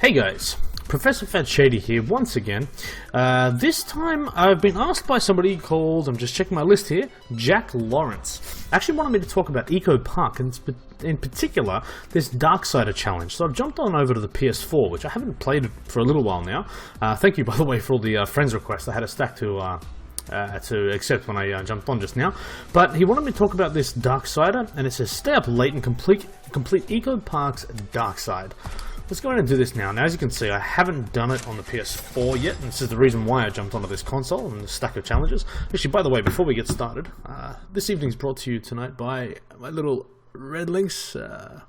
Hey guys, Professor Fat Shady here once again. This time I've been asked by somebody called, I'm just checking my list here, Jack Lawrence. Actually wanted me to talk about Eco Park, and in particular this Darksider challenge. So I've jumped on over to the PS4, which I haven't played for a little while now. Thank you, by the way, for all the friends requests. I had a stack to accept when I jumped on just now. But he wanted me to talk about this Darksider, and it says stay up late and complete Eco Park's Darkside. Let's go ahead and do this now. Now, as you can see, I haven't done it on the PS4 yet, and this is the reason why I jumped onto this console and the stack of challenges. Actually, by the way, before we get started, this evening's brought to you tonight by my little red links. I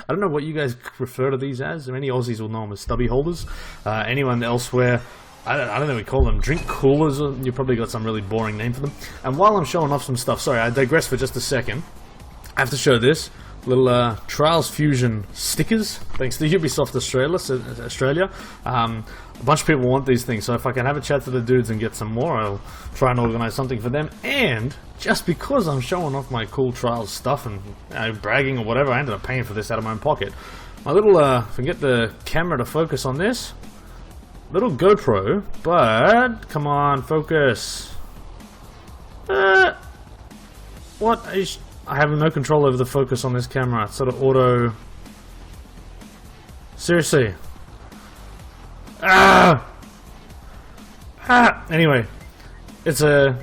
don't know what you guys refer to these as. Many Aussies will know them as stubby holders. Anyone elsewhere, I don't know, we call them drink coolers. You probably got some really boring name for them. And while I'm showing off some stuff, sorry, I digress for just a second. I have to show this. Little Trials Fusion stickers, thanks to Ubisoft Australia. A bunch of people want these things, so if I can have a chat to the dudes and get some more, I'll try and organize something for them. And just because I'm showing off my cool Trials stuff and bragging or whatever, I ended up paying for this out of my own pocket. My little, if I can get the camera to focus on this, little GoPro, but come on, focus. What is... I have no control over the focus on this camera. It's sort of auto... Seriously. Anyway. It's a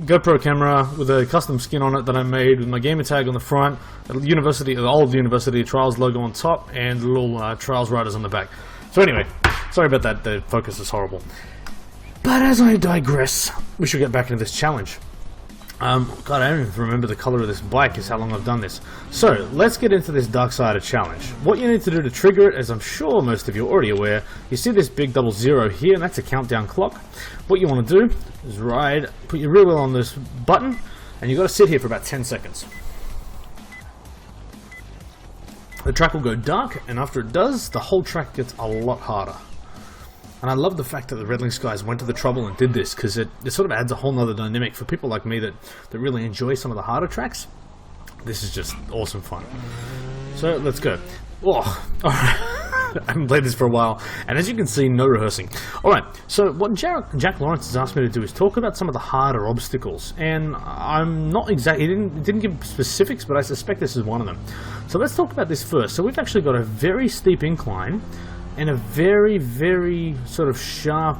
GoPro camera with a custom skin on it that I made with my gamer tag on the front, the old University Trials logo on top, and little Trials riders on the back. So anyway, sorry about that. The focus is horrible. But as I digress, we should get back into this challenge. God, I don't even remember the color of this bike, is how long I've done this. So, let's get into this Darksider challenge. What you need to do to trigger it, as I'm sure most of you are already aware, you see this big 00 here, and that's a countdown clock. What you want to do is put your rear wheel on this button, and you've got to sit here for about 10 seconds. The track will go dark, and after it does, the whole track gets a lot harder. And I love the fact that the Red Links guys went to the trouble and did this, because it sort of adds a whole nother dynamic for people like me that really enjoy some of the harder tracks. This is just awesome fun. So, let's go. Oh, alright. I haven't played this for a while, and as you can see, no rehearsing. Alright, so what Jack Lawrence has asked me to do is talk about some of the harder obstacles, and I'm not exactly, he didn't give specifics, but I suspect this is one of them. So let's talk about this first. So we've actually got a very steep incline, and a very, very sort of sharp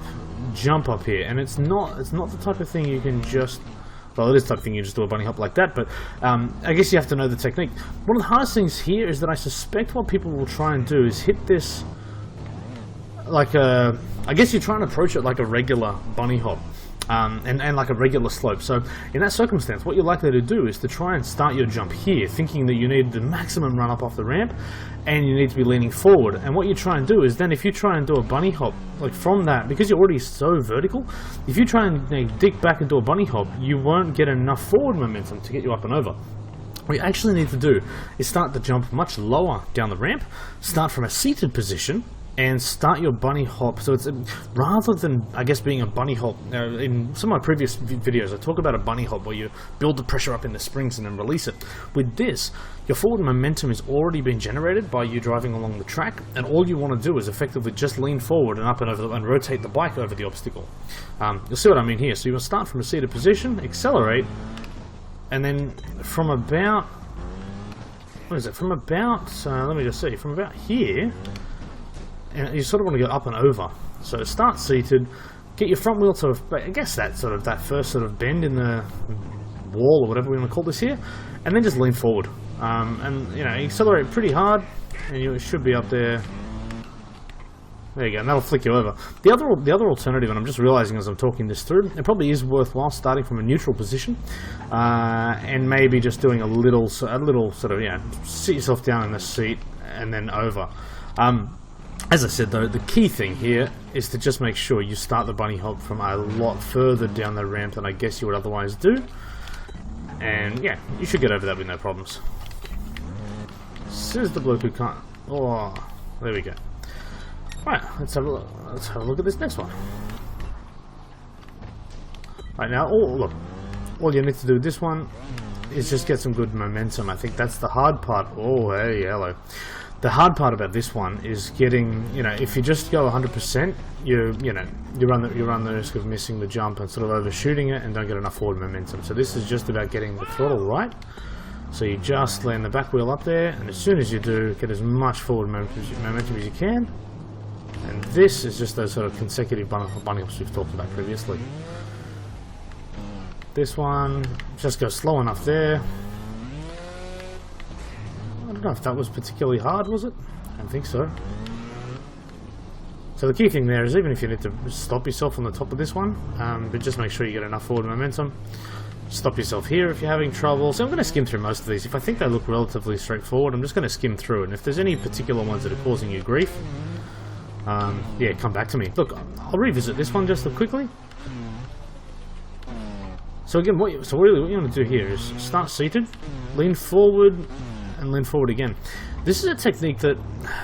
jump up here, and it's not the type of thing you can just, well, it is the type of thing you just do a bunny hop like that, but I guess you have to know the technique. One of the hardest things here is that I suspect what people will try and do is hit this like a, I guess you try and approach it like a regular bunny hop. And like a regular slope. So in that circumstance, what you're likely to do is to try and start your jump here, thinking that you need the maximum run up off the ramp, and you need to be leaning forward. And what you try and do is then, if you try and do a bunny hop, like from that, because you're already so vertical, if you try and dig back and do a bunny hop, you won't get enough forward momentum to get you up and over. What you actually need to do is start the jump much lower down the ramp, start from a seated position, and start your bunny hop. So it's rather than, I guess, being a bunny hop. In some of my previous videos, I talk about a bunny hop where you build the pressure up in the springs and then release it. With this, your forward momentum has already been generated by you driving along the track, and all you want to do is effectively just lean forward and up and over and rotate the bike over the obstacle. You'll see what I mean here. So you'll start from a seated position, accelerate, and then from about, what is it? From about, let me just see, from about here. And you sort of want to go up and over. So start seated, get your front wheel to, I guess that first sort of bend in the wall or whatever we want to call this here, and then just lean forward. And you know, accelerate pretty hard, and you should be up there. There you go, and that'll flick you over. The other alternative, and I'm just realizing as I'm talking this through, it probably is worthwhile starting from a neutral position, and maybe just doing a little sort of, yeah, sit yourself down in the seat and then over. As I said though, the key thing here is to just make sure you start the bunny hop from a lot further down the ramp than I guess you would otherwise do. And yeah, you should get over that with no problems. Says the bloke who can't. Oh, there we go. Right, let's have a look at this next one. Right now, look, all you need to do with this one is just get some good momentum. I think that's the hard part. Oh, hey, hello. The hard part about this one is getting, if you just go 100%, you run the risk of missing the jump and sort of overshooting it and don't get enough forward momentum. So this is just about getting the throttle right. So you just land the back wheel up there, and as soon as you do, get as much forward momentum as you can. And this is just those sort of consecutive bunny hops we've talked about previously. This one, just go slow enough there. I don't know if that was particularly hard, was it? I don't think so. So the key thing there is, even if you need to stop yourself on the top of this one, but just make sure you get enough forward momentum. Stop yourself here if you're having trouble. So I'm going to skim through most of these. If I think they look relatively straightforward, I'm just going to skim through. And if there's any particular ones that are causing you grief, yeah, come back to me. Look, I'll revisit this one just quickly. So again, really what you want to do here is start seated, lean forward, and lean forward again. This is a technique that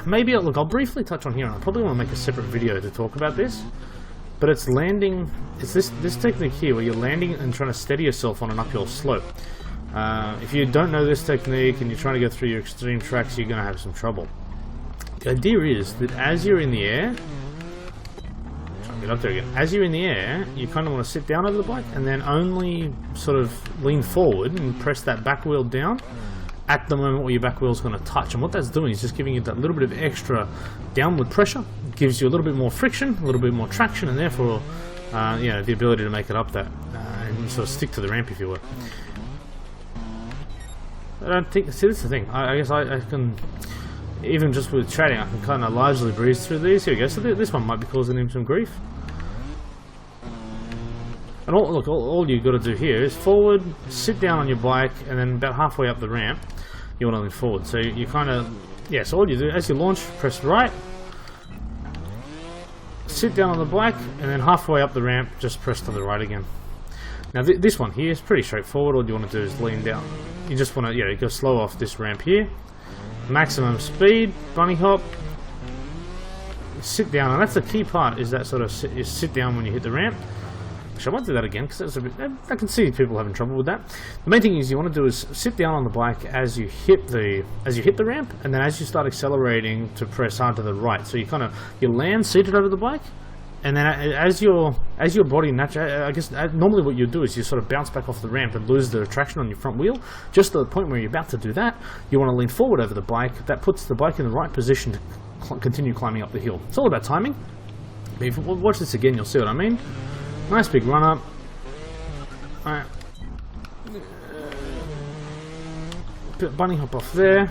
maybe, look, I'll briefly touch on here, and I probably want to make a separate video to talk about this. But it's landing, it's this technique here where you're landing and trying to steady yourself on an uphill slope. If you don't know this technique and you're trying to go through your extreme tracks, you're going to have some trouble. The idea is that as you're in the air, get up there again. As you're in the air, you kind of want to sit down over the bike and then only sort of lean forward and press that back wheel down at the moment where your back wheel is going to touch. And what that's doing is just giving you that little bit of extra downward pressure. It gives you a little bit more friction, a little bit more traction, and therefore, the ability to make it up that and sort of stick to the ramp, if you will. I don't think. See, this is the thing. I guess I can. Even just with chatting, I can kind of largely breeze through these. Here we go. So this one might be causing him some grief. And all you've got to do here is forward, sit down on your bike, and then about halfway up the ramp, you want to lean forward. So you kind of, so all you do, as you launch, press right, sit down on the bike, and then halfway up the ramp, just press to the right again. Now this one here is pretty straightforward. All you want to do is lean down. You just want to, go slow off this ramp here. Maximum speed, bunny hop, sit down, and that's the key part, is that sort of sit down when you hit the ramp. Actually, I won't do that again because that's a bit. I can see people having trouble with that. The main thing is you want to do is sit down on the bike as you hit the ramp, and then as you start accelerating, to press hard to the right. So you land seated over the bike, and then as your body naturally, I guess normally what you do is you sort of bounce back off the ramp and lose the traction on your front wheel. Just to the point where you're about to do that, you want to lean forward over the bike. That puts the bike in the right position to continue climbing up the hill. It's all about timing. If you watch this again, you'll see what I mean. Nice big run up. Alright. Bunny hop off there.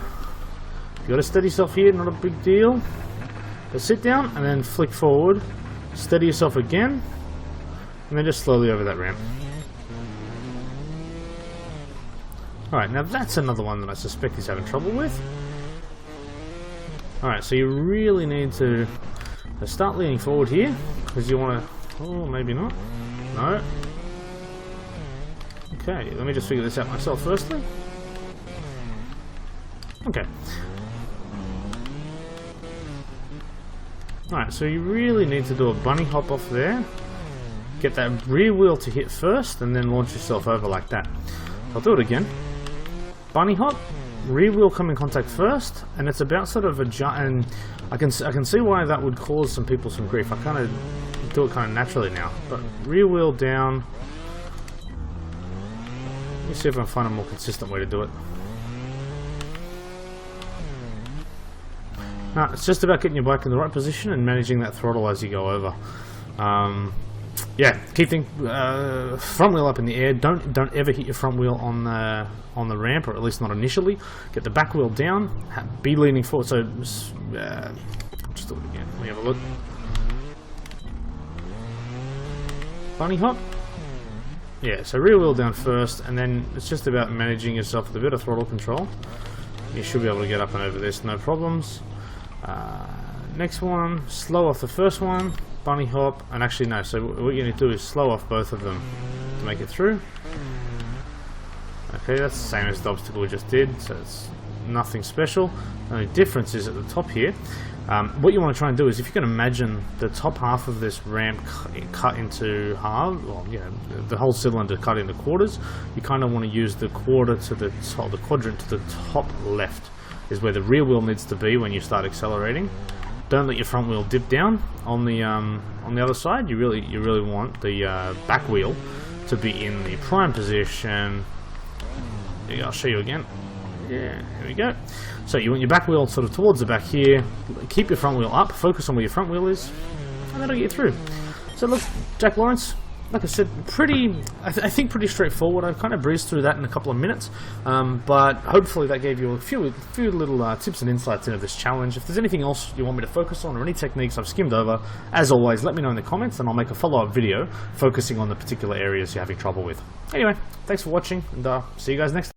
You got to steady yourself here, not a big deal. But sit down and then flick forward. Steady yourself again. And then just slowly over that ramp. Alright, now that's another one that I suspect he's having trouble with. Alright, so you really need to start leaning forward here, because you want to. Oh, maybe not. No. Okay, let me just figure this out myself firstly. Okay. Alright, so you really need to do a bunny hop off there. Get that rear wheel to hit first, and then launch yourself over like that. I'll do it again. Bunny hop, rear wheel come in contact first, and it's about sort of a jump, and I can see why that would cause some people some grief. I kind of do it kind of naturally now, but rear wheel down. Let me see if I can find a more consistent way to do it. No, it's just about getting your bike in the right position and managing that throttle as you go over. Yeah, key thing: front wheel up in the air. Don't ever hit your front wheel on the ramp, or at least not initially. Get the back wheel down. Be leaning forward. So just do it again. Let me have a look. Bunny hop. Yeah, so rear wheel down first, and then it's just about managing yourself with a bit of throttle control. You should be able to get up and over this, no problems. Next one, slow off the first one, bunny hop, and actually no, so what you need to do is slow off both of them to make it through. Okay, that's the same as the obstacle we just did, so it's nothing special. The only difference is at the top here. What you want to try and do is, if you can imagine the top half of this ramp cut into half, well, the whole cylinder cut into quarters, you kind of want to use the quarter to the top, the quadrant to the top left is where the rear wheel needs to be when you start accelerating. Don't let your front wheel dip down on the other side. You really want the back wheel to be in the prime position. There you go, I'll show you again. Yeah, here we go. So you want your back wheel sort of towards the back here. Keep your front wheel up. Focus on where your front wheel is, and that'll get you through. So look, Jack Lawrence, like I said, I think pretty straightforward. I kind of breezed through that in a couple of minutes, but hopefully that gave you a few little tips and insights into this challenge. If there's anything else you want me to focus on or any techniques I've skimmed over, as always, let me know in the comments and I'll make a follow-up video focusing on the particular areas you're having trouble with. Anyway, thanks for watching, and see you guys next time.